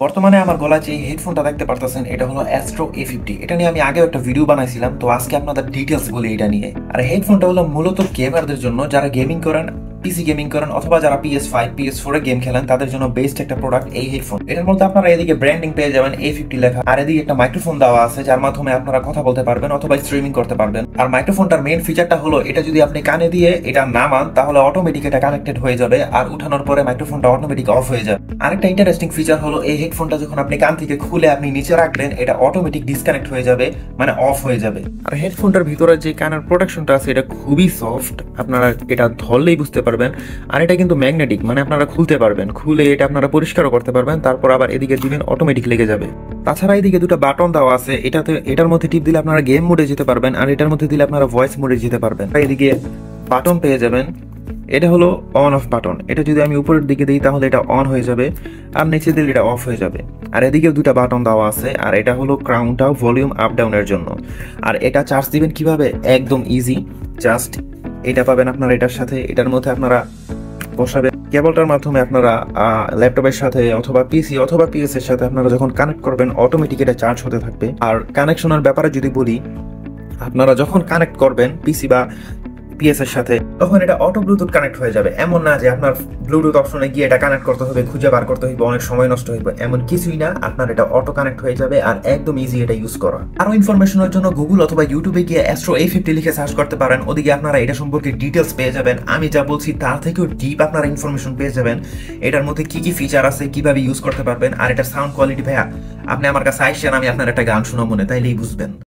বর্তমানে আমার গলায় যে হেডফোনটা দেখতে পারতেছেন এটা হলো অ্যাস্ট্রো A50। এটা নিয়ে আমি আগেও একটা ভিডিও বানাইছিলাম, তো আজকে আপনাদের ডিটেলস বলি এটা নিয়ে। আর হেডফোনটা হলো মূলত গেমারদের জন্য, যারা গেমিং করেন, পিসি গেমিং করেন অথবা যারা PS5 PS4 এ গেম খেলেন তাদের জন্য বেস্ট একটা প্রোডাক্ট এই হেডফোন। এটার মধ্যে আপনারা এদিকে ব্র্যান্ডিং পেয়ে যাবেন A50 লেখা, আর এদিকে একটা মাইক্রোফোন দেওয়া আছে যার মাধ্যমে আপনারা কথা বলতে পারবেন অথবা স্ট্রিমিং করতে পারবেন। আর মাইক্রোফোনটার মেইন ফিচারটা হলো এটা যদি আপনি কানে দিয়ে এটা নামান তাহলে অটোমেটিক এটা কানেক্টেড হয়ে যাবে, আর উঠানোর পরে মাইক্রোফোনটা অটোমেটিক অফ হয়ে যাবে। আরেকটা ইন্টারেস্টিং ফিচার হলো এই হেডফোনটা যখন আপনি কান থেকে খুলে আপনি নিচে রাখবেন এটা অটোমেটিক ডিসকানেক্ট হয়ে যাবে, মানে অফ হয়ে যাবে। আর হেডফোনটার ভিতরে যে কানের প্রোটেকশনটা আছে এটা খুবই সফট, আপনারা এটা ধরলেই বুঝতে পারবেন। আর এটা কিন্তু ম্যাগনেটিক, মানে আপনারা খুলতে পারবেন, খুলে এটা আপনারা পরিষ্কারও করতে পারবেন, তারপর আবার এদিকে দিবেন অটোমেটিক লেগে যাবে। তাছাড়া এদিকে দুটো বাটন দেওয়া আছে, এটার মধ্যে টিপ দিলে আপনারা গেম মোডে যেতে পারবেন, আর এটার মধ্যে দিলে আপনারা ভয়েস মোডে যেতে পারবেন। এদিকে বাটন পেয়ে যাবেন, এটা হলো অন অফ বাটন। এটা যদি আমি উপরের দিকে দিই তাহলে এটা অন হয়ে যাবে, আর নিচে দিলে এটা অফ হয়ে যাবে। আর এদিকেও দুটো বাটন দেওয়া আছে, আর এটা হলো ক্রাউনটা ভলিউম আপ ডাউনের জন্য। আর এটা চার্জ দিবেন কিভাবে, একদম ইজি। জাস্ট এটা পাবেন আপনারা এটার সাথে, এটার মধ্যে আপনারা বসাবেন কেবলটার মাধ্যমে, আপনারা ল্যাপটপের সাথে অথবা পিসি অথবা পিএস এর সাথে আপনারা যখন কানেক্ট করবেন অটোমেটিক এটা চার্জ হতে থাকবে। আর কানেকশনের ব্যাপারে যদি বলি, আপনারা যখন কানেক্ট করবেন পিসি বা পিএস এর সাথে তখন এটা অটো ব্লুটুথ কানেক্ট হয়ে যাবে। এমন না যে আপনার ব্লুটুথ অপশনে গিয়ে এটা কানেক্ট করতে হবে, খুঁজে বার করতে হবে, অনেক সময় নষ্ট হইবে, এমন কিছুই না। আপনার এটা অটো কানেক্ট হয়ে যাবে আর একদম ইজি এটা ইউজ করা। আরো ইনফরমেশনের জন্য গুগল অথবা ইউটিউবে গিয়ে অ্যাস্ট্রো A50 লিখে সার্চ করতে পারেন, ওদিকে আপনারা এটা সম্পর্কে ডিটেলস পেয়ে যাবেন। আমি যা বলছি তার থেকেও ডিপ আপনারা ইনফরমেশন পেয়ে যাবেন, এটার মধ্যে কি কি ফিচার আছে, কিভাবে ইউজ করতে পারবেন। আর এটার সাউন্ড কোয়ালিটি ভাইয়া আপনি আমার কাছে আইসেন, আমি আপনার একটা গান শোনা মনে তাইলেই বুঝবেন।